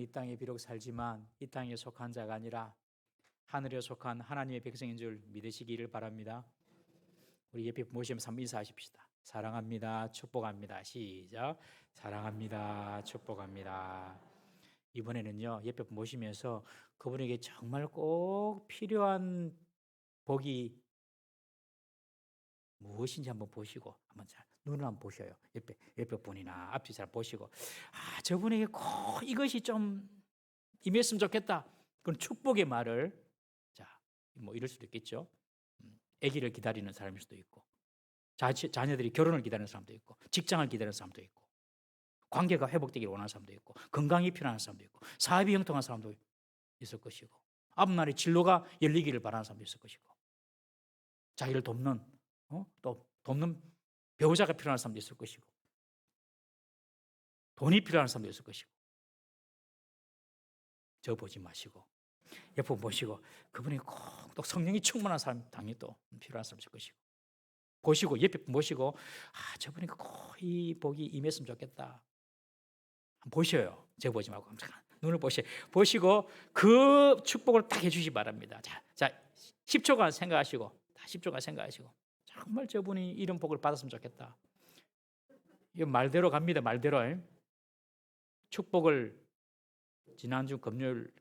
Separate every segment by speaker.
Speaker 1: 이 땅에 비록 살지만 이 땅에 속한 자가 아니라 하늘에 속한 하나님의 백성인 줄 믿으시기를 바랍니다. 우리 옆에 모시면서 한번 인사하십시다. 사랑합니다. 축복합니다. 시작. 사랑합니다. 축복합니다. 이번에는요, 옆에 모시면서 그분에게 정말 꼭 필요한 복이 무엇인지 한번 보시고, 한번 잘 눈을 한번 보셔요. 옆에 분이나 앞뒤 잘 보시고, 저분에게 꼭 이것이 좀 임했으면 좋겠다. 그런 축복의 말을, 자, 뭐 이럴 수도 있겠죠. 아기를 기다리는 사람일 수도 있고, 자녀들이 결혼을 기다리는 사람도 있고, 직장을 기다리는 사람도 있고, 관계가 회복되기를 원하는 사람도 있고, 건강이 필요한 사람도 있고, 사업이 형통한 사람도 있을 것이고, 앞날에 진로가 열리기를 바라는 사람도 있을 것이고, 자기를 돕는 또 돕는 배우자가 필요한 사람도 있을 것이고, 돈이 필요한 사람도 있을 것이고, 저 보지 마시고 옆에 보시고 그분이 꼭 또 성령이 충만한 사람 당연히 또 필요한 사람 있을 것이고, 보시고 옆에 보시고 저분이 꼭 이 복이 임했으면 좋겠다. 보셔요. 저 보지 말고 눈을 보시고 그 축복을 딱 해주시기 바랍니다. 자 10초간 생각하시고, 10초간 생각하시고, 정말 저분이 이런 복을 받았으면 좋겠다. 이 말대로 갑니다. 말대로. 축복을 지난주 금요일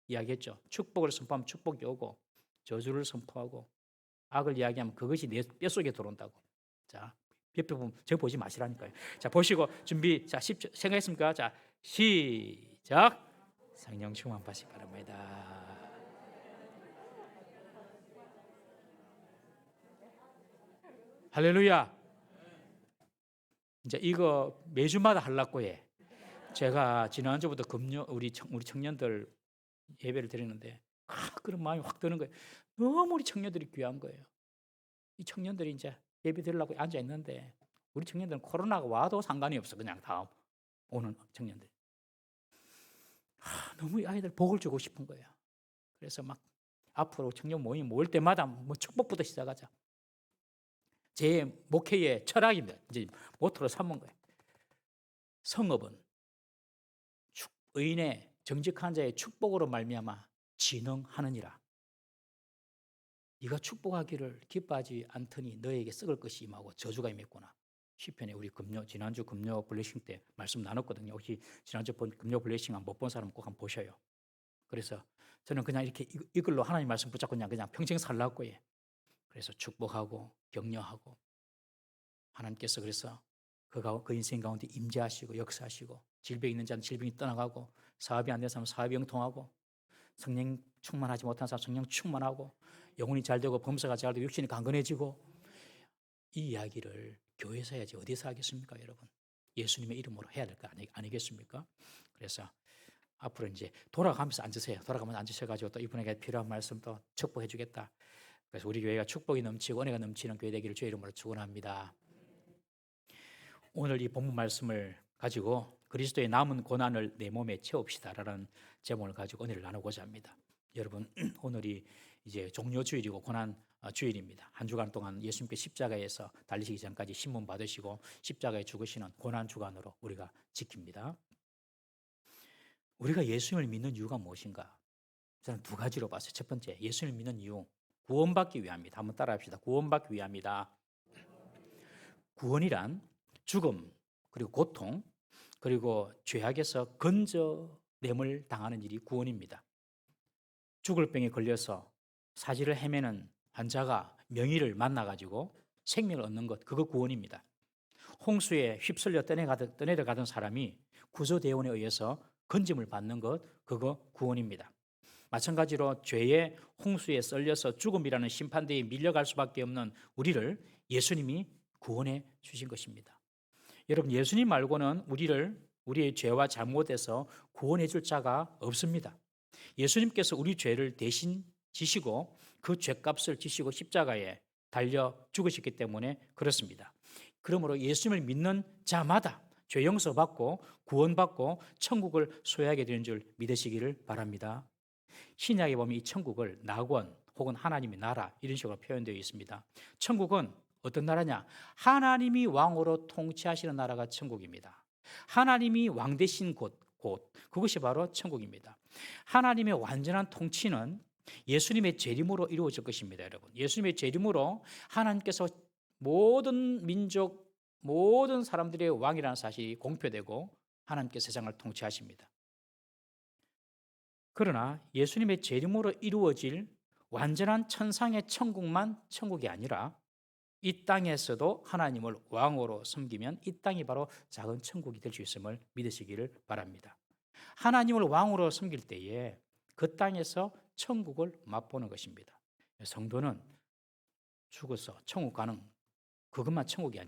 Speaker 1: 이야기했죠. 축복을 선포하면 축복이 오고, 저주를 선포하고 악을 이야기하면 그것이 내 뼛속에 들어온다고. 자, 옆에 보면 저 보지 마시라니까요. 자, 보시고 준비. 자, 10초 생각했습니까? 자, 시작. 성령 충만 받으시기 바랍니다. 할렐루야. 이제 이거 매주마다 하려고 해. 제가 지난주부터 우리 청년들 예배를 드리는데 그런 마음이 확 드는 거예요. 너무 우리 청년들이 귀한 거예요. 이 청년들이 이제 예배 드리려고 앉아 있는데, 우리 청년들은 코로나가 와도 상관이 없어. 그냥 다음 오는 청년들. 너무 이 아이들 복을 주고 싶은 거예요. 그래서 막 앞으로 청년 모임 모일 때마다 뭐 축복부터 시작하자. 제 목회의 철학입니다. 이제 모토로 삼은 거예요. 성읍은 의인의 정직한 자의 축복으로 말미암아 진흥하느니라. 네가 축복하기를 기뻐하지 않더니 너에게 썩을 것이 임하고 저주가 임했구나. 시편에 우리 지난주 금요 블레싱 때 말씀 나눴거든요. 혹시 지난주 금요 블레싱 못 본 사람 꼭 한번 보셔요. 그래서 저는 그냥 이렇게 이걸로 하나님 말씀 붙잡고 그냥 평생 살라고 해. 그래서 축복하고 격려하고, 하나님께서 그래서 그 인생 가운데 임재하시고 역사하시고, 질병 있는 자는 질병이 떠나가고, 사업이 안 되는 사람은 사업이 형통하고, 성령 충만하지 못한 사람 성령 충만하고, 영혼이 잘 되고 범사가 잘 되고 육신이 강건해지고, 이 이야기를 교회에서 해야지 어디서 하겠습니까, 여러분? 예수님의 이름으로 해야 될 거 아니겠습니까? 그래서 앞으로 이제 돌아가면서 앉으세요. 돌아가면서 앉으셔가지고 또 이분에게 필요한 말씀도 축복해 주겠다. 그래서 우리 교회가 축복이 넘치고 은혜가 넘치는 교회 되기를 주의 이름으로 축원합니다. 오늘 이 본문 말씀을 가지고 그리스도의 남은 고난을 내 몸에 채웁시다라는 제목을 가지고 은혜를 나누고자 합니다. 여러분, 오늘이 이제 종료주일이고 고난 주일입니다. 한 주간 동안 예수님께 십자가에서 달리시기 전까지 신문 받으시고 십자가에 죽으시는 고난 주간으로 우리가 지킵니다. 우리가 예수님을 믿는 이유가 무엇인가? 저는 두 가지로 봤어요. 첫 번째, 예수님을 믿는 이유, 구원받기 위함이다. 한번 따라합시다. 구원받기 위함이다. 구원이란 죽음, 그리고 고통, 그리고 죄악에서 건져냄을 당하는 일이 구원입니다. 죽을 병에 걸려서 사지를 헤매는 환자가 명의를 만나가지고 생명을 얻는 것, 그거 구원입니다. 홍수에 휩쓸려 떠내려가던 사람이 구조대원에 의해서 건짐을 받는 것, 그거 구원입니다. 마찬가지로 죄의 홍수에 썰려서 죽음이라는 심판대에 밀려갈 수밖에 없는 우리를 예수님이 구원해 주신 것입니다. 여러분, 예수님 말고는 우리의 죄와 잘못에서 구원해 줄 자가 없습니다. 예수님께서 우리 죄를 대신 지시고 그 죄값을 지시고 십자가에 달려 죽으셨기 때문에 그렇습니다. 그러므로 예수님을 믿는 자마다 죄 용서받고 구원받고 천국을 소유하게 되는 줄 믿으시기를 바랍니다. 신약에 보면 이 천국을 낙원 혹은 하나님의 나라 이런 식으로 표현되어 있습니다. 천국은 어떤 나라냐? 하나님이 왕으로 통치하시는 나라가 천국입니다. 하나님이 왕 되신 곳, 곳, 그것이 바로 천국입니다. 하나님의 완전한 통치는 예수님의 재림으로 이루어질 것입니다, 여러분. 예수님의 재림으로 하나님께서 모든 민족, 모든 사람들의 왕이라는 사실이 공표되고 하나님께 세상을 통치하십니다. 그러나 예수님의 재림으로 이루어질 완전한 천상의 천국만 천국이 아니라 이 땅에서도 하나님을 왕으로 섬기면 이 땅이 바로 작은 천국이 될 수 있음을 믿으시기를 바랍니다. 하나님을 왕으로 섬길 때에 그 땅에서 천국을 맛보는 것입니다. 성도는 죽어서 천국 가는 그것만 천국이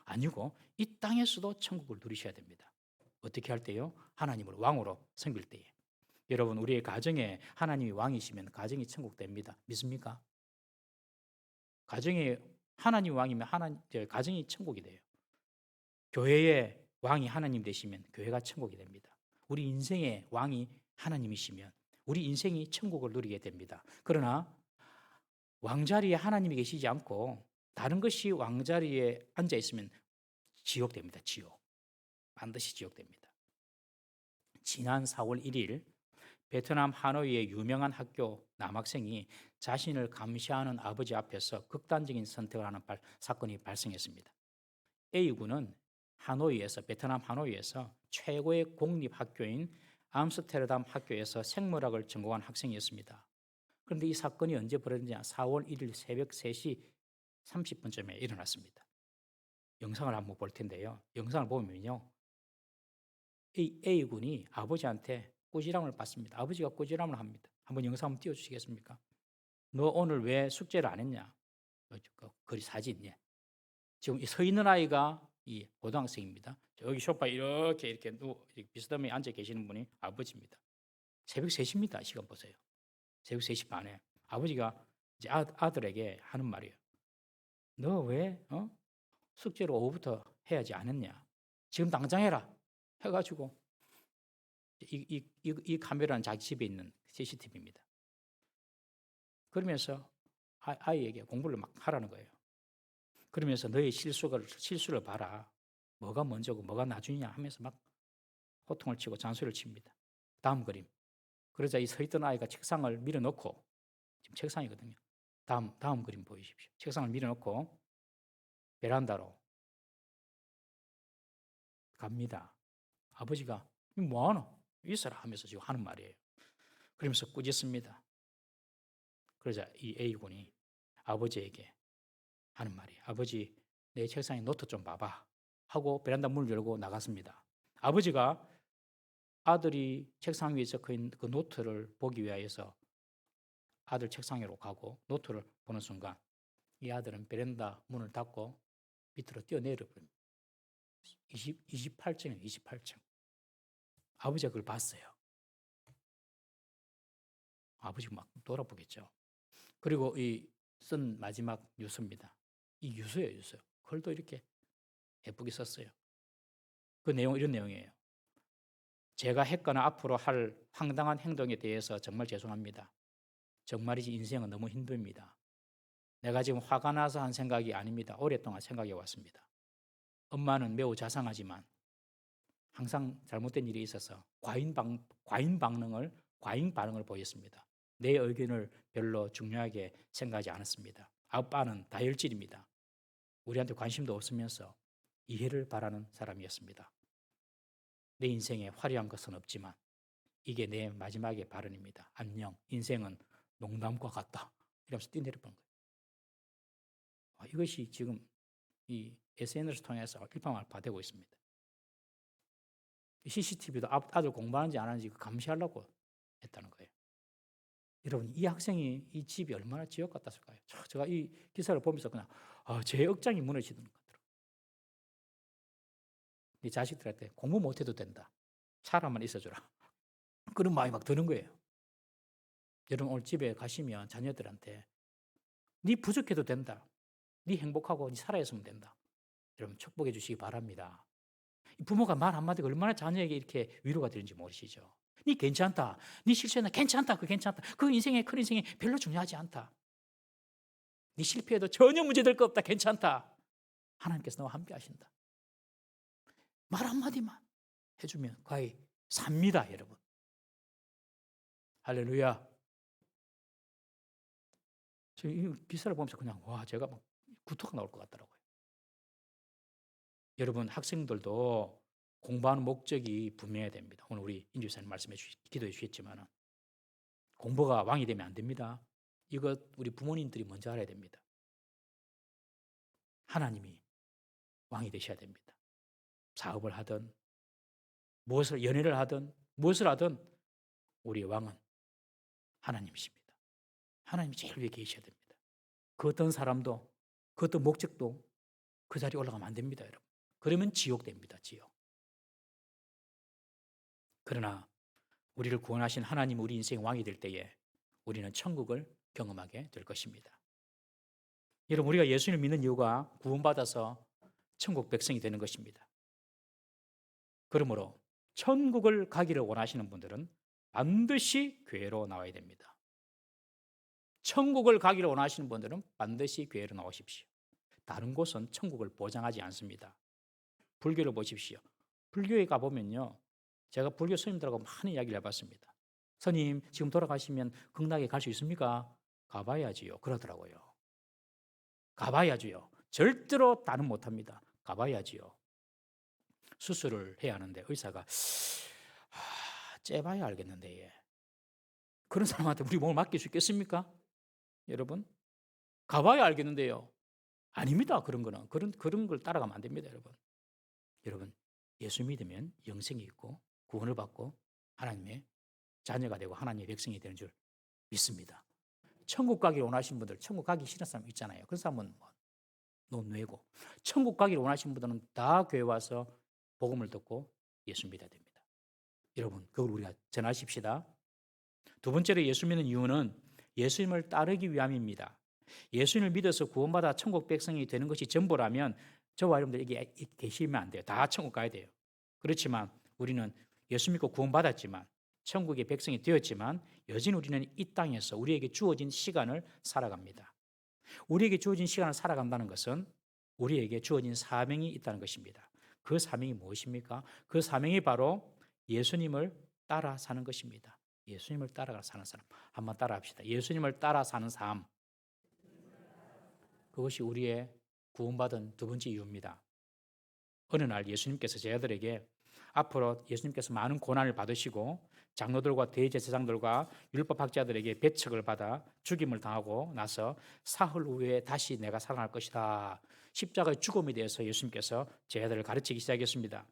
Speaker 1: 아니고 이 땅에서도 천국을 누리셔야 됩니다. 어떻게 할 때요? 하나님을 왕으로 섬길 때에. 여러분, 우리의 가정에 하나님이 왕이시면 가정이 천국 됩니다. 믿습니까? 가정에 하나님 왕이면 가정이 천국이 돼요. 교회의 왕이 하나님 되시면 교회가 천국이 됩니다. 우리 인생의 왕이 하나님이시면 우리 인생이 천국을 누리게 됩니다. 그러나 왕자리에 하나님이 계시지 않고 다른 것이 왕자리에 앉아 있으면 지옥 됩니다. 지옥. 반드시 지옥 됩니다. 지난 4월 1일 베트남 하노이의 유명한 학교 남학생이 자신을 감시하는 아버지 앞에서 극단적인 선택을 하는 사건이 발생했습니다. A군은 베트남 하노이에서 최고의 공립학교인 암스테르담 학교에서 생물학을 전공한 학생이었습니다. 그런데 이 사건이 언제 벌어졌냐? 4월 1일 새벽 3시 30분쯤에 일어났습니다. 영상을 한번 볼 텐데요. 영상을 보면요. A군이 아버지한테 꾸지람을 받습니다. 아버지가 꾸지람을 합니다. 한번 영상 한번 띄워주시겠습니까? 너 오늘 왜 숙제를 안 했냐? 그 사진, 예. 지금 서 있는 아이가 이 고등학생입니다. 여기 소파에 이렇게 비스듬히 앉아 계시는 분이 아버지입니다. 새벽 3시입니다. 시간 보세요. 새벽 3시 반에 아버지가 이제 아들에게 하는 말이에요. 너 왜 숙제를 오후부터 해야지 않았냐? 지금 당장 해라. 해가지고 이 카메라는 자기 집에 있는 CCTV입니다. 그러면서 아이에게 공부를 막 하라는 거예요. 그러면서 너의 실수를 봐라. 뭐가 먼저고 뭐가 나중이냐 하면서 막 호통을 치고 잔소리를 칩니다. 다음 그림. 그러자 이 서 있던 아이가 책상을 밀어놓고, 지금 책상이거든요. 다음 그림 보이십시오. 책상을 밀어놓고 베란다로 갑니다. 아버지가 뭐하노? 있어라 하면서 지금 하는 말이에요. 그러면서 꾸짖습니다. 그러자 이 A군이 아버지에게 하는 말이에요. 아버지, 내 책상에 노트 좀 봐봐 하고 베란다 문을 열고 나갔습니다. 아버지가 아들이 책상 위에 적혀 있는 그 노트를 보기 위하여서 아들 책상 위로 가고 노트를 보는 순간 이 아들은 베란다 문을 닫고 밑으로 뛰어내려 버립니다. 28층이에요. 28층. 아버지가 그걸 봤어요. 아버지가 막 돌아보겠죠. 그리고 이 쓴 마지막 유서입니다. 이 유서예요, 유서. 글도 이렇게 예쁘게 썼어요. 그 내용 이런 내용이에요. 제가 했거나 앞으로 할 황당한 행동에 대해서 정말 죄송합니다. 정말이지 인생은 너무 힘듭니다. 내가 지금 화가 나서 한 생각이 아닙니다. 오랫동안 생각해 왔습니다. 엄마는 매우 자상하지만 항상 잘못된 일이 있어서 과잉 반응을 보였습니다. 내 의견을 별로 중요하게 생각하지 않았습니다. 아빠는 다혈질입니다. 우리한테 관심도 없으면서 이해를 바라는 사람이었습니다. 내 인생에 화려한 것은 없지만 이게 내 마지막의 발언입니다. 안녕. 인생은 농담과 같다. 이러면서 뛰내려보는 거예요. 이것이 지금 이 SNS를 통해서 일파만파되고 있습니다. CCTV도 아들 공부하는지 안 하는지 감시하려고 했다는 거예요. 여러분, 이 학생이 이 집이 얼마나 지옥 같았을까요? 제가 이 기사를 보면서 그냥 제 억장이 무너지는 것 같더라고요. 네 자식들한테 공부 못해도 된다. 사람만 있어줘라. 그런 마음이 막 드는 거예요. 여러분, 오늘 집에 가시면 자녀들한테 네 부족해도 된다. 네 행복하고 네 살아있으면 된다. 여러분, 축복해 주시기 바랍니다. 부모가 말 한마디가 얼마나 자녀에게 이렇게 위로가 되는지 모르시죠? 네 괜찮다. 네 실수했나? 괜찮다. 괜찮다. 그 인생에 큰 인생이 별로 중요하지 않다. 네 실패해도 전혀 문제될 거 없다. 괜찮다. 하나님께서 너와 함께 하신다. 말 한마디만 해주면 과히 삽니다, 여러분. 할렐루야. 저 이 기사를 보면서 그냥 와, 제가 막 구토가 나올 것 같더라고요. 여러분, 학생들도 공부하는 목적이 분명해야 됩니다. 오늘 우리 임지사님 기도해 주셨지만 공부가 왕이 되면 안 됩니다. 이것 우리 부모님들이 먼저 알아야 됩니다. 하나님이 왕이 되셔야 됩니다. 사업을 하든 연애를 하든 무엇을 하든 우리의 왕은 하나님이십니다. 하나님이 제일 위에 계셔야 됩니다. 그 어떤 사람도 그 어떤 목적도 그 자리에 올라가면 안 됩니다, 여러분. 그러면 지옥 됩니다, 지옥. 그러나 우리를 구원하신 하나님 우리 인생 왕이 될 때에 우리는 천국을 경험하게 될 것입니다. 여러분, 우리가 예수님을 믿는 이유가 구원받아서 천국 백성이 되는 것입니다. 그러므로 천국을 가기를 원하시는 분들은 반드시 교회로 나와야 됩니다. 천국을 가기를 원하시는 분들은 반드시 교회로 나오십시오. 다른 곳은 천국을 보장하지 않습니다. 불교를 보십시오. 불교에 가보면요, 제가 불교 스님들하고 많은 이야기를 해봤습니다. 스님, 지금 돌아가시면 극락에 갈 수 있습니까? 가봐야지요. 그러더라고요. 가봐야지요. 절대로 다는 못합니다. 가봐야지요. 수술을 해야 하는데 의사가 째봐야 알겠는데 예. 그런 사람한테 우리 몸을 맡길 수 있겠습니까? 여러분, 가봐야 알겠는데요. 아닙니다. 그런 거는 그런 걸 따라가면 안 됩니다, 여러분. 여러분, 예수 믿으면 영생이 있고 구원을 받고 하나님의 자녀가 되고 하나님의 백성이 되는 줄 믿습니다. 천국 가기를 원하시는 분들, 천국 가기 싫은 사람 있잖아요. 그 사람은 논외고, 천국 가기를 원하시는 분들은 다 교회 와서 복음을 듣고 예수 믿어야 됩니다. 여러분, 그걸 우리가 전하십시다. 두 번째로 예수 믿는 이유는 예수님을 따르기 위함입니다. 예수님을 믿어서 구원받아 천국 백성이 되는 것이 전부라면 저와 여러분들 여기 계시면 안 돼요. 다 천국 가야 돼요. 그렇지만 우리는 예수 믿고 구원받았지만 천국의 백성이 되었지만 여전히 우리는 이 땅에서 우리에게 주어진 시간을 살아갑니다. 우리에게 주어진 시간을 살아간다는 것은 우리에게 주어진 사명이 있다는 것입니다. 그 사명이 무엇입니까? 그 사명이 바로 예수님을 따라 사는 것입니다. 예수님을 따라 사는 사람. 한번 따라 합시다. 예수님을 따라 사는 삶. 그것이 우리의 구원받은 두 번째 이유입니다. 어느 날 예수님께서 제자들에게 앞으로 예수님께서 많은 고난을 받으시고 장로들과 대제사장들과 율법학자들에게 배척을 받아 죽임을 당하고 나서 사흘 후에 다시 내가 살아날 것이다. 십자가의 죽음에 대해서 예수님께서 제자들을 가르치기 시작했습니다.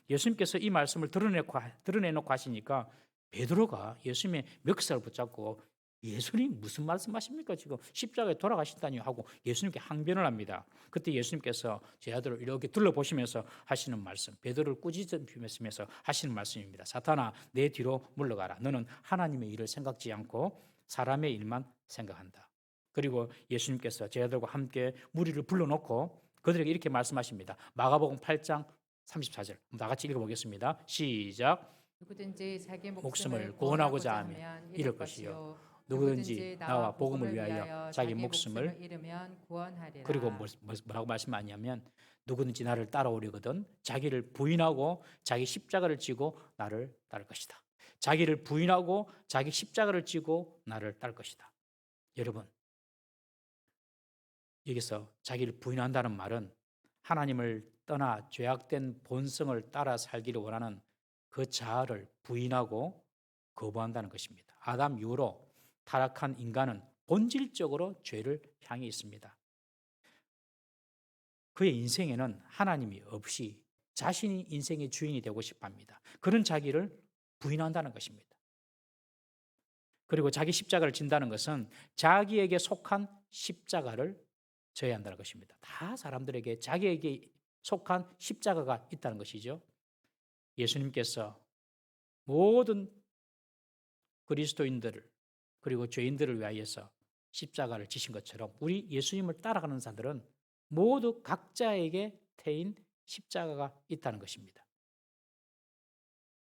Speaker 1: 예수님께서 이 말씀을 드러내놓고 하시니까 베드로가 예수님의 멱살을 붙잡고 예수님 무슨 말씀하십니까? 지금 십자가에 돌아가신다니 하고 예수님께 항변을 합니다. 그때 예수님께서 제자들을 이렇게 둘러보시면서 하시는 말씀, 베드로를 꾸짖으시면서 하시는 말씀입니다. 사탄아, 내 뒤로 물러가라. 너는 하나님의 일을 생각지 않고 사람의 일만 생각한다. 그리고 예수님께서 제자들과 함께 무리를 불러놓고 그들에게 이렇게 말씀하십니다. 마가복음 8장 34절 다 같이 읽어보겠습니다. 시작.
Speaker 2: 누구든지 자기
Speaker 1: 목숨을 구원하고자 하면 잃을 것이요 누구든지 나와 복음을 위하여 자기 목숨을
Speaker 2: 잃으면 구원하리라.
Speaker 1: 그리고 뭐라고 말씀하냐면 누구든지 나를 따라오려거든 자기를 부인하고 자기 십자가를 지고 나를 따를 것이다. 자기를 부인하고 자기 십자가를 지고 나를 따를 것이다. 여러분, 여기서 자기를 부인한다는 말은 하나님을 떠나 죄악된 본성을 따라 살기를 원하는 그 자아를 부인하고 거부한다는 것입니다. 아담 이후로 타락한 인간은 본질적으로 죄를 향해 있습니다. 그의 인생에는 하나님이 없이 자신이 인생의 주인이 되고 싶어 합니다. 그런 자기를 부인한다는 것입니다. 그리고 자기 십자가를 진다는 것은 자기에게 속한 십자가를 져야 한다는 것입니다. 다 사람들에게 자기에게 속한 십자가가 있다는 것이죠. 예수님께서 모든 그리스도인들을 그리고 죄인들을 위하여서 십자가를 지신 것처럼 우리 예수님을 따라가는 자들은 모두 각자에게 태인 십자가가 있다는 것입니다.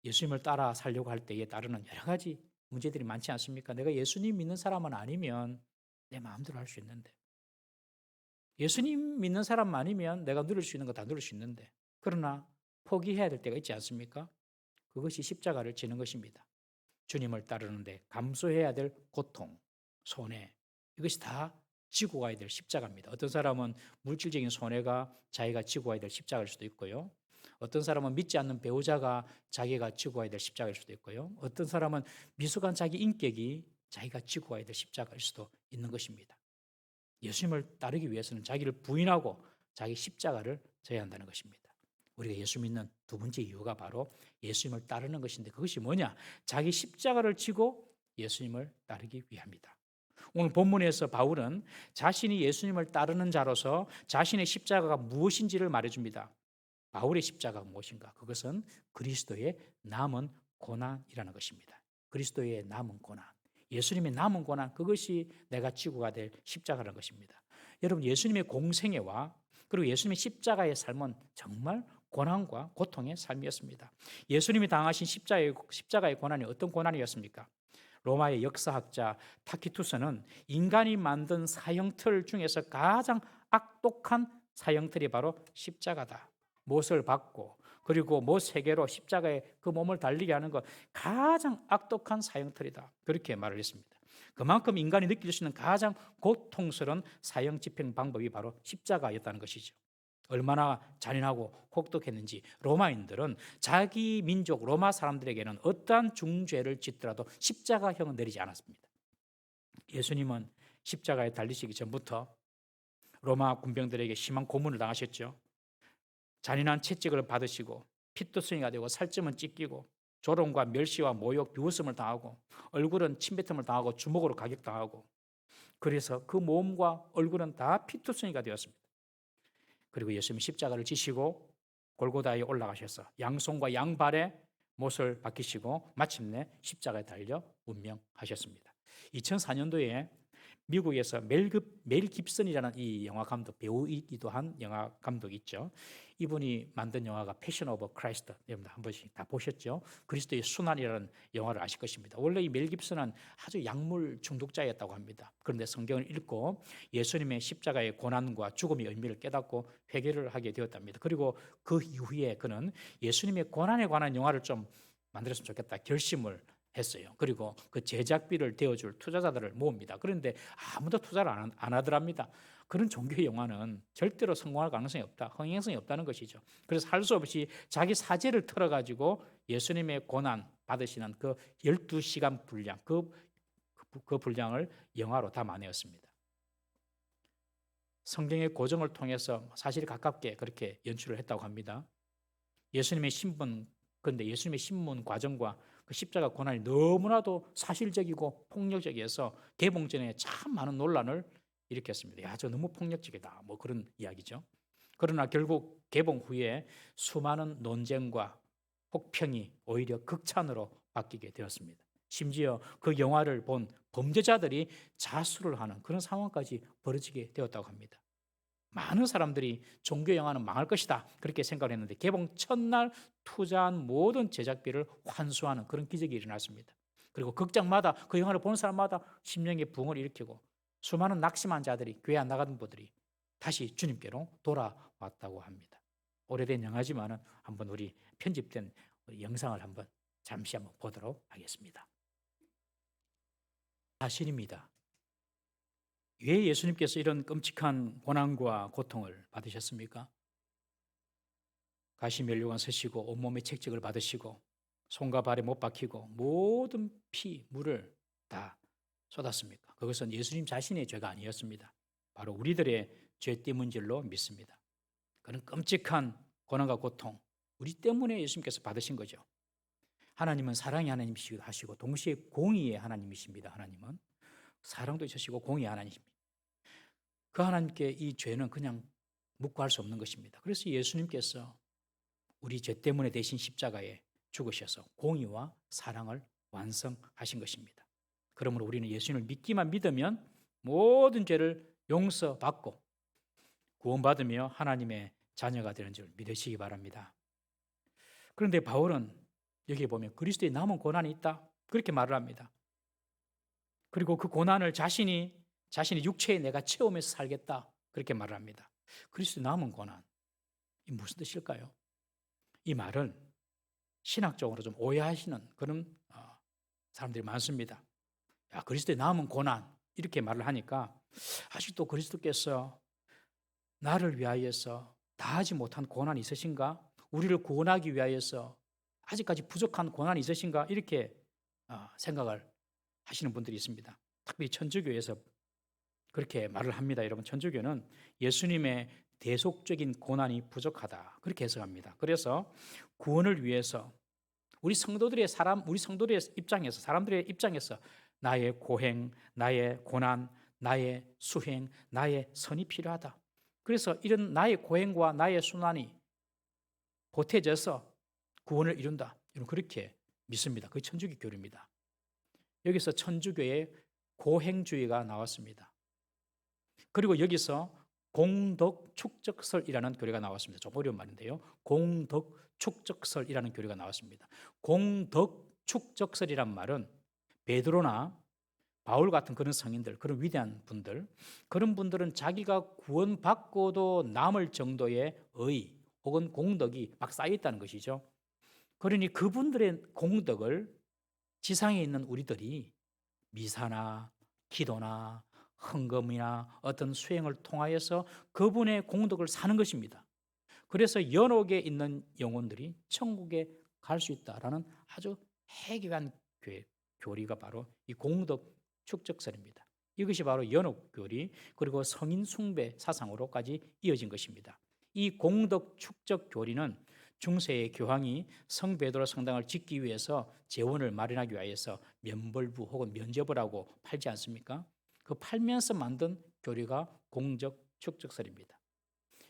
Speaker 1: 예수님을 따라 살려고 할 때에 따르는 여러 가지 문제들이 많지 않습니까? 내가 예수님 믿는 사람은 아니면 내 마음대로 할 수 있는데 예수님 믿는 사람 아니면 내가 누릴 수 있는 거 다 누릴 수 있는데 그러나 포기해야 될 때가 있지 않습니까? 그것이 십자가를 지는 것입니다. 주님을 따르는데 감수해야 될 고통, 손해, 이것이 다 지고 가야 될 십자가입니다. 어떤 사람은 물질적인 손해가 자기가 지고 가야 될 십자가일 수도 있고요. 어떤 사람은 믿지 않는 배우자가 자기가 지고 가야 될 십자가일 수도 있고요. 어떤 사람은 미숙한 자기 인격이 자기가 지고 가야 될 십자가일 수도 있는 것입니다. 예수님을 따르기 위해서는 자기를 부인하고 자기 십자가를 져야 한다는 것입니다. 우리가 예수 믿는 두 번째 이유가 바로 예수님을 따르는 것인데, 그것이 뭐냐? 자기 십자가를 지고 예수님을 따르기 위함이다. 오늘 본문에서 바울은 자신이 예수님을 따르는 자로서 자신의 십자가가 무엇인지를 말해줍니다. 바울의 십자가가 무엇인가? 그것은 그리스도의 남은 고난이라는 것입니다. 그리스도의 남은 고난, 예수님의 남은 고난, 그것이 내가 지고 가야 될 십자가라는 것입니다. 여러분, 예수님의 공생애와 그리고 예수님의 십자가의 삶은 정말 고난과 고통의 삶이었습니다. 예수님이 당하신 십자가의 고난이 어떤 고난이었습니까? 로마의 역사학자 타키투스는 인간이 만든 사형틀 중에서 가장 악독한 사형틀이 바로 십자가다. 못을 박고 그리고 못 세 개로 십자가에 그 몸을 달리게 하는 것, 가장 악독한 사형틀이다. 그렇게 말을 했습니다. 그만큼 인간이 느낄 수 있는 가장 고통스러운 사형 집행 방법이 바로 십자가였다는 것이죠. 얼마나 잔인하고 혹독했는지 로마인들은 자기 민족 로마 사람들에게는 어떠한 중죄를 짓더라도 십자가형은 내리지 않았습니다. 예수님은 십자가에 달리시기 전부터 로마 군병들에게 심한 고문을 당하셨죠. 잔인한 채찍을 받으시고 피투성이가 되고 살점은 찢기고 조롱과 멸시와 모욕, 비웃음을 당하고 얼굴은 침뱉음을 당하고 주먹으로 가격당하고, 그래서 그 몸과 얼굴은 다 피투성이가 되었습니다. 그리고 예수님이 십자가를 지시고 골고다에 올라가셔서 양손과 양발에 못을 박히시고 마침내 십자가에 달려 운명하셨습니다. 2004년도에 미국에서 멜 깁슨이라는 이 영화 감독, 배우이기도 한 영화 감독이 있죠. 이분이 만든 영화가 패션 오브 크라이스트, 여러분들 한 번씩 다 보셨죠? 그리스도의 순환이라는 영화를 아실 것입니다. 원래 이 멜 깁슨은 아주 약물 중독자였다고 합니다. 그런데 성경을 읽고 예수님의 십자가의 고난과 죽음의 의미를 깨닫고 회개를 하게 되었답니다. 그리고 그 이후에 그는 예수님의 고난에 관한 영화를 좀 만들었으면 좋겠다 결심을 했어요. 그리고 그 제작비를 대어줄 투자자들을 모읍니다. 그런데 아무도 투자를 안 하더랍니다. 그런 종교 영화는 절대로 성공할 가능성이 없다, 흥행성이 없다는 것이죠. 그래서 할 수 없이 자기 사제를 틀어가지고 예수님의 고난 받으시는 그 12시간 분량, 그 분량을 영화로 담아내었습니다. 성경의 고정을 통해서 사실에 가깝게 그렇게 연출을 했다고 합니다. 예수님의 신분, 그런데 예수님의 신문 과정과 그 십자가 고난이 너무나도 사실적이고 폭력적이어서 개봉전에 참 많은 논란을 일으켰습니다. 야, 저 너무 폭력적이다, 뭐 그런 이야기죠. 그러나 결국 개봉 후에 수많은 논쟁과 혹평이 오히려 극찬으로 바뀌게 되었습니다. 심지어 그 영화를 본 범죄자들이 자수를 하는 그런 상황까지 벌어지게 되었다고 합니다. 많은 사람들이 종교 영화는 망할 것이다 그렇게 생각을 했는데 개봉 첫날 투자한 모든 제작비를 환수하는 그런 기적이 일어났습니다. 그리고 극장마다 그 영화를 보는 사람마다 심령의 부흥을 일으키고 수많은 낙심한 자들이, 교회 안 나가던 분들이 다시 주님께로 돌아왔다고 합니다. 오래된 영화지만은 한번 우리 편집된 영상을 잠시 한번 보도록 하겠습니다. 사실입니다. 왜 예수님께서 이런 끔찍한 고난과 고통을 받으셨습니까? 가시면류관 서시고 온몸에 채찍을 받으시고 손과 발에 못 박히고 모든 피, 물을 다 쏟았습니까? 그것은 예수님 자신의 죄가 아니었습니다. 바로 우리들의 죄 때문인 줄로 믿습니다. 그런 끔찍한 고난과 고통, 우리 때문에 예수님께서 받으신 거죠. 하나님은 사랑의 하나님이시기도 하시고 동시에 공의의 하나님이십니다. 하나님은 사랑도 있으시고 공의의 하나님입니다. 그 하나님께 이 죄는 그냥 묵고할 수 없는 것입니다. 그래서 예수님께서 우리 죄 때문에 대신 십자가에 죽으셔서 공의와 사랑을 완성하신 것입니다. 그러므로 우리는 예수님을 믿기만 믿으면 모든 죄를 용서받고 구원받으며 하나님의 자녀가 되는 줄 믿으시기 바랍니다. 그런데 바울은 여기 보면 그리스도의 남은 고난이 있다 그렇게 말을 합니다. 그리고 그 고난을 자신의 육체에 내가 체험해서 살겠다 그렇게 말을 합니다. 그리스도의 남은 고난, 이 무슨 뜻일까요? 이 말은 신학적으로 좀 오해하시는 그런 사람들이 많습니다. 야, 그리스도의 남은 고난 이렇게 말을 하니까 아직도 그리스도께서 나를 위하여서 다하지 못한 고난이 있으신가? 우리를 구원하기 위하여서 아직까지 부족한 고난이 있으신가? 이렇게 생각을 하시는 분들이 있습니다. 특별히 천주교에서 그렇게 말을 합니다. 여러분, 천주교는 예수님의 대속적인 고난이 부족하다 그렇게 해석합니다. 그래서 구원을 위해서 우리 성도들의 입장에서, 사람들의 입장에서 나의 고행, 나의 고난, 나의 수행, 나의 선이 필요하다. 그래서 이런 나의 고행과 나의 순환이 보태져서 구원을 이룬다. 여러분, 그렇게 믿습니다. 그게 천주교 교리입니다. 여기서 천주교의 고행주의가 나왔습니다. 그리고 여기서 공덕축적설이라는 교리가 나왔습니다. 좀 어려운 말인데요. 공덕축적설이라는 교리가 나왔습니다. 공덕축적설이란 말은 베드로나 바울 같은 그런 성인들, 그런 위대한 분들, 그런 분들은 자기가 구원받고도 남을 정도의 의 혹은 공덕이 막 쌓여 있다는 것이죠. 그러니 그분들의 공덕을 지상에 있는 우리들이 미사나 기도나 헌금이나 어떤 수행을 통하여서 그분의 공덕을 사는 것입니다. 그래서 연옥에 있는 영혼들이 천국에 갈 수 있다라는 아주 해괴한 교리가 바로 이 공덕 축적설입니다. 이것이 바로 연옥 교리 그리고 성인 숭배 사상으로까지 이어진 것입니다. 이 공덕 축적 교리는 중세의 교황이 성 베드로 성당을 짓기 위해서 재원을 마련하기 위해서 면벌부 혹은 면접을 하고 팔지 않습니까? 그 팔면서 만든 교리가 공적 축적설입니다.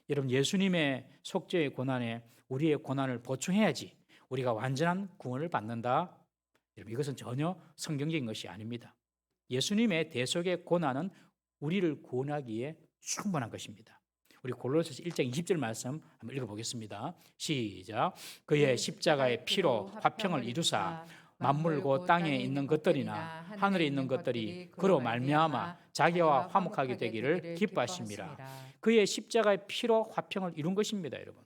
Speaker 1: 여러분, 예수님의 속죄의 고난에 우리의 고난을 보충해야지 우리가 완전한 구원을 받는다. 여러분, 이것은 전혀 성경적인 것이 아닙니다. 예수님의 대속의 고난은 우리를 구원하기에 충분한 것입니다. 우리 골로새서 1장 20절 말씀 한번 읽어보겠습니다. 시작. 그의 십자가의 피로 화평을 이루사 만물고 땅에 있는 것들이나 하늘에 있는 것들이 그로 말미암아 자기와 화목하게 되기를 기뻐하심이라. 그의 십자가의 피로 화평을 이룬 것입니다. 여러분,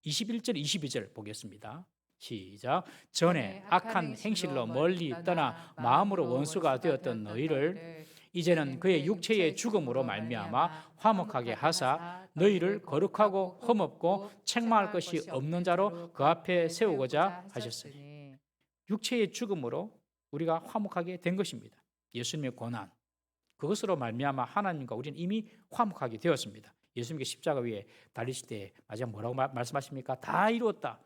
Speaker 1: 21절 22절 보겠습니다. 시작. 전에 악한 행실로 멀리 떠나 마음으로 원수가 되었던 너희를 이제는 그의 육체의 죽음으로 말미암아 화목하게 하사 너희를 거룩하고 흠없고 책망할 것이 없는 자로 그 앞에 세우고자 하셨으니, 육체의 죽음으로 우리가 화목하게 된 것입니다. 예수님의 고난, 그것으로 말미암아 하나님과 우리는 이미 화목하게 되었습니다. 예수님께 십자가 위에 달리실 때 마지막 뭐라고 말씀하십니까? 다 이루었다.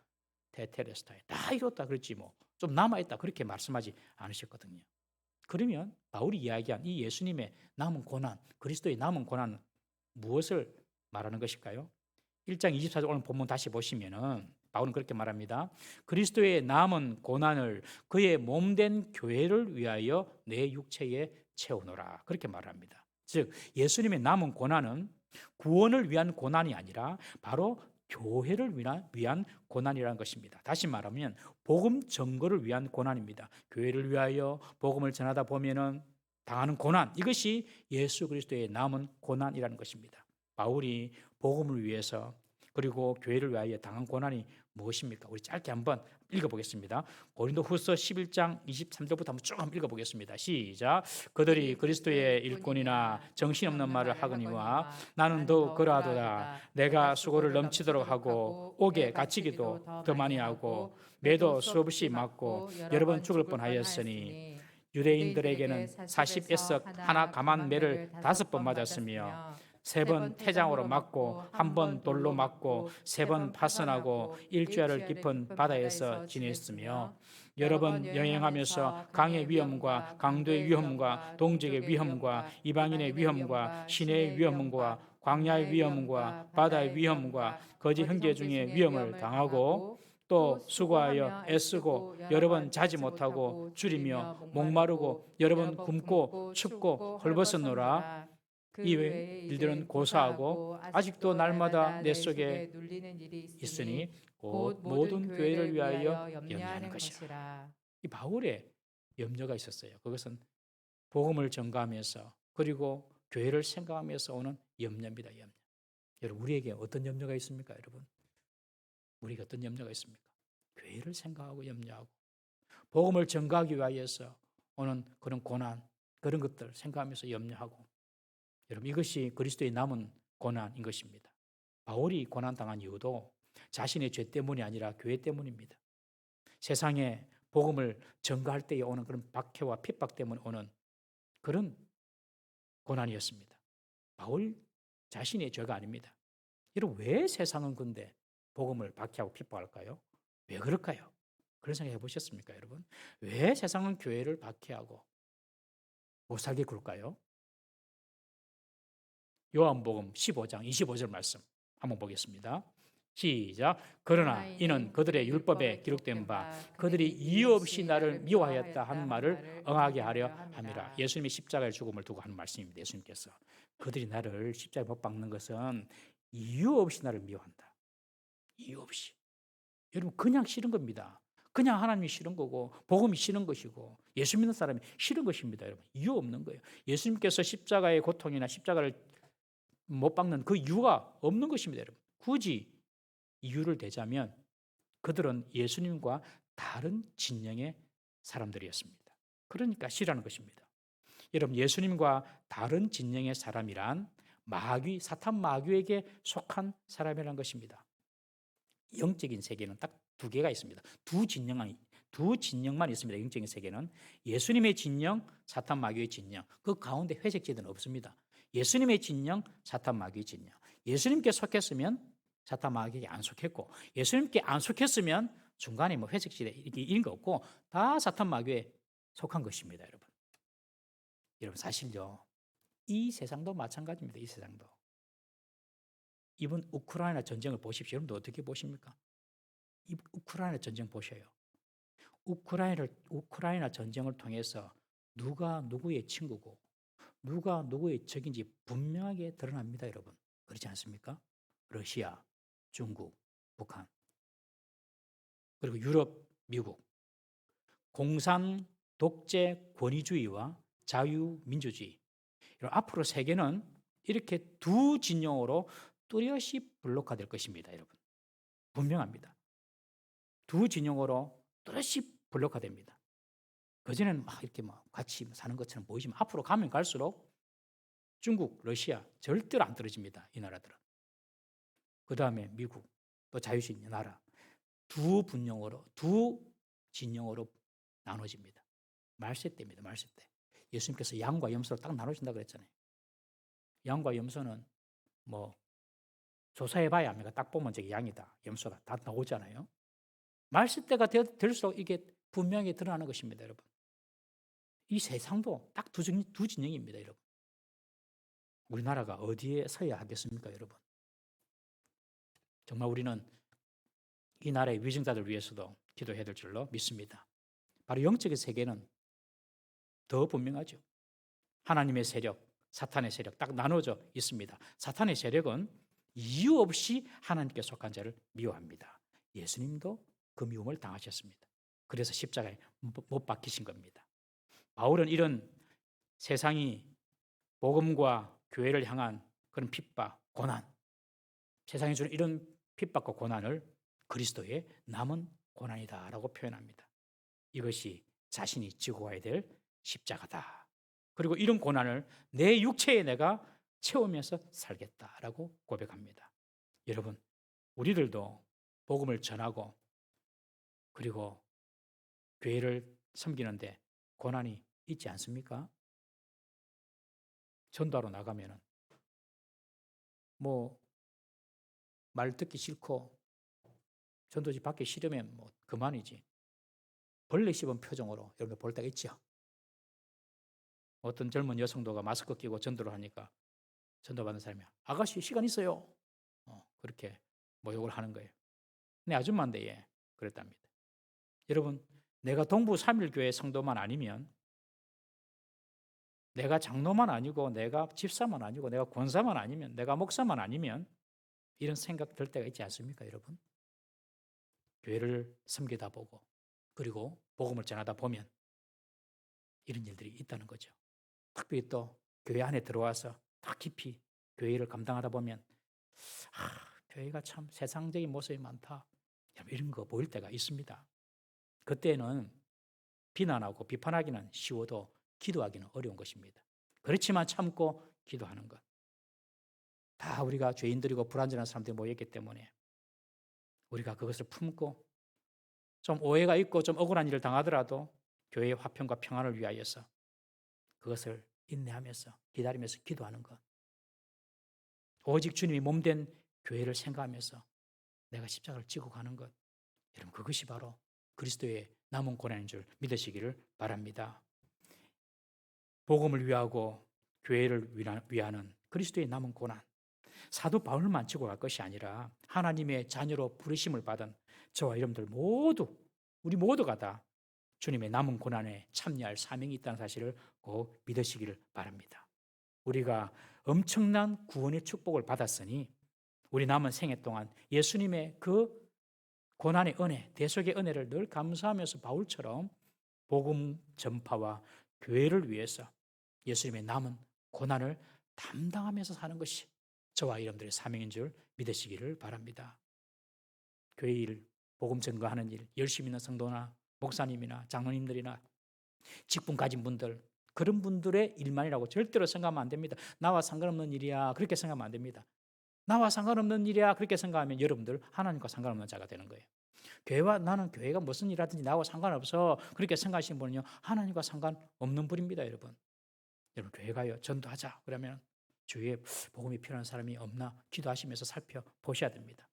Speaker 1: 테텔레스타이, 다 이뤘다 그랬지 뭐 좀 남아있다 그렇게 말씀하지 않으셨거든요. 그러면 바울이 이야기한 이 예수님의 남은 고난, 그리스도의 남은 고난은 무엇을 말하는 것일까요? 1장 24절 오늘 본문 다시 보시면은 바울은 그렇게 말합니다. 그리스도의 남은 고난을 그의 몸된 교회를 위하여 내 육체에 채우노라 그렇게 말합니다. 즉 예수님의 남은 고난은 구원을 위한 고난이 아니라 바로 교회를 위한 고난이라는 것입니다. 다시 말하면 복음 전거를 위한 고난입니다. 교회를 위하여 복음을 전하다 보면은 당하는 고난, 이것이 예수 그리스도의 남은 고난이라는 것입니다. 바울이 복음을 위해서 그리고 교회를 위하여 당한 고난이 무엇입니까? 우리 짧게 한번 읽어보겠습니다. 고린도후서 11장 23절부터 한번 쭉 한번 읽어보겠습니다. 시작. 그들이 그리스도의 일꾼이나 정신없는 말을 하거니와 나는 더욱 그러하도다. 내가 수고를 넘치도록 하고 옥에 갇히기도 더 많이 하고 매도 수없이 맞고 여러 번 죽을 뻔하였으니 유대인들에게는 40에서 하나 감한 매를 5번 맞았으며 3번 태장으로 맞고 1번 돌로 맞고 3번 파선하고 일주일을 깊은 바다에서 지냈으며 여러 번 여행하면서 강의 위험과 강도의 위험과 동족의 위험과 이방인의 위험과 시내의 위험과 광야의 위험과 바다의 위험과 거짓 형제 중에 위험을 당하고 또 수고하여 애쓰고 여러 번 자지 못하고 줄이며 목마르고 여러 번 굶고 춥고 헐벗었노라. 이외 일들은 고사하고 아직도 날마다 내 속에
Speaker 2: 눌리는 일이
Speaker 1: 있으니 곧 모든 교회를 위하여 염려하는 것이라. 이 바울의 염려가 있었어요. 그것은 복음을 전가하면서 그리고 교회를 생각하면서 오는 염려입니다. 염려. 여러분, 우리에게 어떤 염려가 있습니까? 여러분, 우리에게 어떤 염려가 있습니까? 교회를 생각하고 염려하고 복음을 전가하기 위해서 오는 그런 고난, 그런 것들 생각하면서 염려하고 여러분 이것이 그리스도의 남은 고난인 것입니다. 바울이 고난당한 이유도 자신의 죄 때문이 아니라 교회 때문입니다. 세상에 복음을 전가할 때에 오는 그런 박해와 핍박 때문에 오는 그런 고난이었습니다. 바울 자신의 죄가 아닙니다. 여러분 왜 세상은 근데 복음을 박해하고 핍박할까요? 왜 그럴까요? 그런 생각 해보셨습니까, 여러분? 왜 세상은 교회를 박해하고 못 살게 굴까요? 요한복음 15장 25절 말씀 한번 보겠습니다. 시작. 그러나 이는 그들의 율법에 기록된 바 그들이 이유 없이 나를 미워하였다 한 말을 응하게 하려 함이라. 예수님이 십자가의 죽음을 두고 하는 말씀입니다. 예수님께서 그들이 나를 십자가에 못 박는 것은 이유 없이 나를 미워한다. 이유 없이. 여러분 그냥 싫은 겁니다. 그냥 하나님이 싫은 거고 복음이 싫은 것이고 예수 믿는 사람이 싫은 것입니다. 여러분 이유 없는 거예요. 예수님께서 십자가의 고통이나 십자가를 못 박는 그 이유가 없는 것입니다. 여러분 굳이 이유를 대자면 그들은 예수님과 다른 진영의 사람들이었습니다. 그러니까 싫어하는 것입니다. 여러분 예수님과 다른 진영의 사람이란 마귀, 사탄 마귀에게 속한 사람이라는 것입니다. 영적인 세계는 딱 두 개가 있습니다. 두 진영만 있습니다. 영적인 세계는 예수님의 진영, 사탄 마귀의 진영. 그 가운데 회색지대는 없습니다. 예수님의 진영, 사탄 마귀의 진영. 예수님께 속했으면 사탄 마귀에게 안 속했고, 예수님께 안 속했으면 중간에 뭐 회색지대 이런 거 없고 다 사탄 마귀에 속한 것입니다, 여러분. 여러분 사실요, 이 세상도 마찬가지입니다. 이 세상도. 이번 우크라이나 전쟁을 보십시오. 여러분도 어떻게 보십니까? 이 우크라이나 전쟁 보셔요. 우크라이나 전쟁을 통해서 누가 누구의 친구고 누가 누구의 적인지 분명하게 드러납니다, 여러분. 그렇지 않습니까? 러시아, 중국, 북한, 그리고 유럽, 미국. 공산, 독재, 권위주의와 자유민주주의. 앞으로 세계는 이렇게 두 진영으로 뚜렷이 블록화될 것입니다, 여러분. 분명합니다. 두 진영으로 뚜렷이 블록화됩니다. 그전에는 막 이렇게 막 같이 사는 것처럼 보이지만 앞으로 가면 갈수록 중국, 러시아 절대로 안 떨어집니다. 이 나라들은. 그 다음에 미국, 또 자유주의 나라. 두 분영으로, 두 진영으로 나눠집니다. 말세 때입니다. 말세 때. 예수님께서 양과 염소로 딱 나눠진다고 그랬잖아요. 양과 염소는 뭐 조사해봐야 합니까? 딱 보면 저기 양이다, 염소다 다 나오잖아요. 말세 때가 될수록 이게 분명히 드러나는 것입니다, 여러분. 이 세상도 딱 두 진영입니다, 여러분. 우리나라가 어디에 서야 하겠습니까, 여러분? 정말 우리는 이 나라의 위정자들 위해서도 기도해야 될 줄로 믿습니다. 바로 영적인 세계는 더 분명하죠. 하나님의 세력, 사탄의 세력 딱 나눠져 있습니다. 사탄의 세력은 이유 없이 하나님께 속한 자를 미워합니다. 예수님도 그 미움을 당하셨습니다. 그래서 십자가에 못 박히신 겁니다. 바울은 이런 세상이 복음과 교회를 향한 그런 핍박, 고난, 세상이 주는 이런 핍박과 고난을 그리스도의 남은 고난이다라고 표현합니다. 이것이 자신이 지고 가야 될 십자가다. 그리고 이런 고난을 내 육체에 내가 채우면서 살겠다라고 고백합니다. 여러분, 우리들도 복음을 전하고 그리고 교회를 섬기는데 고난이 있지 않습니까? 전도하러 나가면은 뭐 말 듣기 싫고 전도지 받기 싫으면 뭐 그만이지. 벌레 씹은 표정으로 여러분 볼 때가 있죠. 어떤 젊은 여성도가 마스크 끼고 전도를 하니까 전도받는 사람이 아가씨 시간 있어요. 그렇게 모욕을 하는 거예요. 내 아줌마인데 예. 그랬답니다. 여러분 내가 동부 3일교회 성도만 아니면 내가 장로만 아니고 내가 집사만 아니고 내가 권사만 아니면 내가 목사만 아니면 이런 생각 들 때가 있지 않습니까, 여러분? 교회를 섬기다 보고 그리고 복음을 전하다 보면 이런 일들이 있다는 거죠. 특별히 또 교회 안에 들어와서 더 깊이 교회를 감당하다 보면 교회가 참 세상적인 모습이 많다. 이런 거 보일 때가 있습니다. 그때는 비난하고 비판하기는 쉬워도 기도하기는 어려운 것입니다. 그렇지만 참고 기도하는 것. 다 우리가 죄인들이고 불완전한 사람들이 모였기 때문에 우리가 그것을 품고 좀 오해가 있고 좀 억울한 일을 당하더라도 교회의 화평과 평안을 위하여서 그것을 인내하면서 기다리면서 기도하는 것. 오직 주님이 몸된 교회를 생각하면서 내가 십자가를 지고 가는 것. 여러분 그것이 바로 그리스도의 남은 고난인 줄 믿으시기를 바랍니다. 복음을 위하고 교회를 위하는 그리스도의 남은 고난. 사도 바울만 지고 갈 것이 아니라 하나님의 자녀로 부르심을 받은 저와 여러분들 모두 우리 모두가 다 주님의 남은 고난에 참여할 사명이 있다는 사실을 꼭 믿으시기를 바랍니다. 우리가 엄청난 구원의 축복을 받았으니 우리 남은 생애 동안 예수님의 그 고난의 은혜, 대속의 은혜를 늘 감사하면서 바울처럼 복음 전파와 교회를 위해서 예수님의 남은 고난을 담당하면서 사는 것이 저와 여러분들의 사명인 줄 믿으시기를 바랍니다. 교회 일, 복음 전가하는 일, 열심히 있는 성도나 목사님이나 장로님들이나 직분 가진 분들, 그런 분들의 일만이라고 절대로 생각하면 안 됩니다. 나와 상관없는 일이야 그렇게 생각하면 안 됩니다. 나와 상관없는 일이야 그렇게 생각하면 여러분들 하나님과 상관없는 자가 되는 거예요. 나는 교회가 무슨 일 하든지 나와 상관없어 그렇게 생각하시는 분은요 하나님과 상관없는 분입니다. 여러분 교회가요 전도하자 그러면 주위에 복음이 필요한 사람이 없나 기도하시면서 살펴보셔야 됩니다.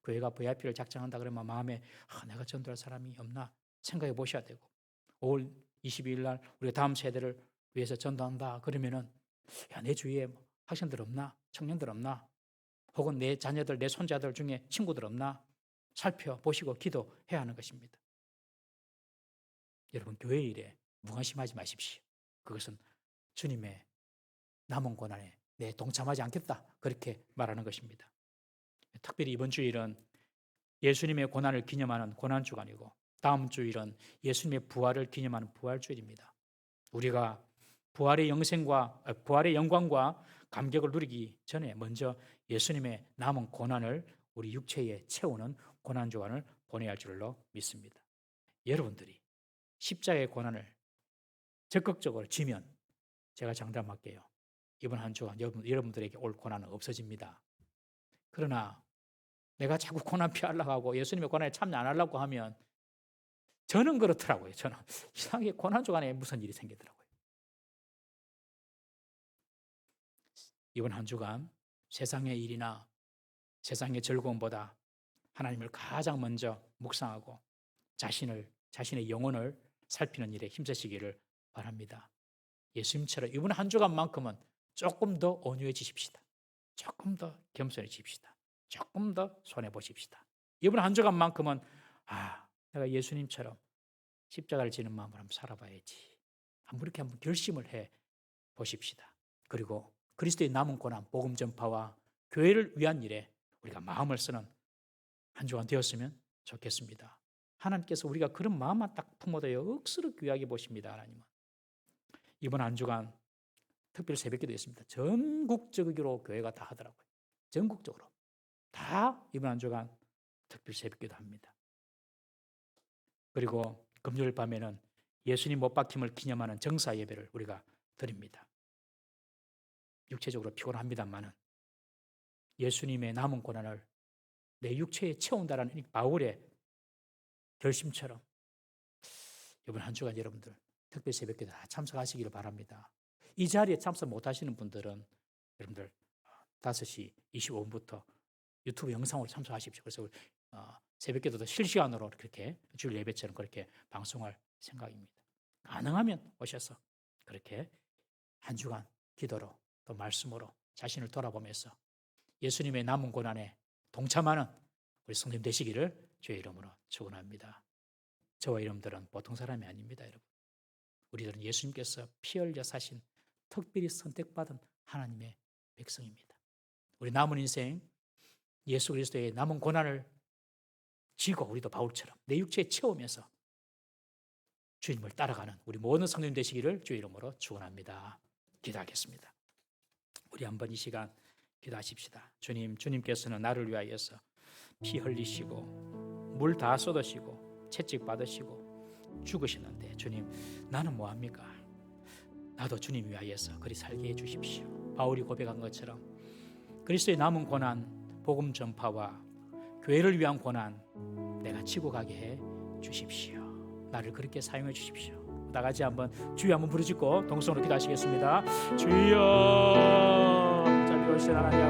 Speaker 1: 교회가 VIP를 작정한다 그러면 마음에 내가 전도할 사람이 없나 생각해 보셔야 되고 5월 22일 날 우리가 다음 세대를 위해서 전도한다 그러면은 내 주위에 학생들 없나 청년들 없나 혹은 내 자녀들 내 손자들 중에 친구들 없나 살펴보시고 기도해야 하는 것입니다. 여러분 교회 일에 무관심하지 마십시오. 그것은 주님의 남은 고난에 내 동참하지 않겠다 그렇게 말하는 것입니다. 특별히 이번 주일은 예수님의 고난을 기념하는 고난주간이고 다음 주일은 예수님의 부활을 기념하는 부활주일입니다. 우리가 부활의 영광과 감격을 누리기 전에 먼저 예수님의 남은 고난을 우리 육체에 채우는 고난주간을 보내야 할 줄로 믿습니다. 여러분들이 십자가의 고난을 적극적으로 지면 제가 장담할게요. 이번 한 주간 여러분들에게 올 고난은 없어집니다. 그러나 내가 자꾸 고난 피하려고 하고 예수님의 고난에 참여 안 하려고 하면 저는 그렇더라고요. 저는 이상하게 고난 주간에 무슨 일이 생기더라고요. 이번 한 주간 세상의 일이나 세상의 즐거움보다 하나님을 가장 먼저 묵상하고 자신의 영혼을 살피는 일에 힘쓰시기를 바랍니다. 예수님처럼 이번 한 주간만큼은 조금 더 온유해지십시다. 조금 더 겸손해지십시다. 조금 더 손해보십시다. 이번 한 주간만큼은 내가 예수님처럼 십자가를 지는 마음으로 한번 살아봐야지. 이렇게 한번 결심을 해 보십시다. 그리고 그리스도의 남은 고난, 복음 전파와 교회를 위한 일에 우리가 마음을 쓰는 한 주간 되었으면 좋겠습니다. 하나님께서 우리가 그런 마음만 딱 품어도요 억수로 귀하게 보십니다. 하나님은. 이번 한 주간 특별 새벽기도 있습니다. 전국적으로 교회가 다 하더라고요. 전국적으로 다 이번 한 주간 특별 새벽기도 합니다. 그리고 금요일 밤에는 예수님 못 박힘을 기념하는 정사 예배를 우리가 드립니다. 육체적으로 피곤합니다만은 예수님의 남은 고난을 내 육체에 채운다라는 바울의 결심처럼 이번 한 주간 여러분들 특별 새벽기도 다 참석하시기를 바랍니다. 이 자리에 참석 못하시는 분들은 여러분들 5시 25분부터 유튜브 영상으로 참석하십시오. 그래서 새벽기도도 실시간으로 그렇게 주일 예배처럼 그렇게 방송할 생각입니다. 가능하면 오셔서 그렇게 한 주간 기도로 또 말씀으로 자신을 돌아보면서 예수님의 남은 고난에 동참하는 우리 성도님 되시기를 주의 이름으로 축원합니다. 저와 여러분들은 보통 사람이 아닙니다. 여러분. 우리들은 예수님께서 피 흘려 사신 특별히 선택받은 하나님의 백성입니다. 우리 남은 인생 예수 그리스도의 남은 고난을 지고 우리도 바울처럼 내 육체에 채우면서 주님을 따라가는 우리 모든 성도님 되시기를 주의 이름으로 축원합니다. 기도하겠습니다. 우리 한번 이 시간 기도하십시다. 주님께서는 나를 위하여서 피 흘리시고 물 다 쏟으시고 채찍 받으시고 죽으셨는데 주님 나는 뭐합니까? 나도 주님 위하여서 그리 살게 해주십시오. 바울이 고백한 것처럼 그리스도의 남은 고난, 복음 전파와 교회를 위한 고난 내가 지고 가게 해 주십시오. 나를 그렇게 사용해 주십시오. 다 같이 한번 주여 한번 부르짖고 동성으로 기도하시겠습니다. 주여, 자비로우신 하나님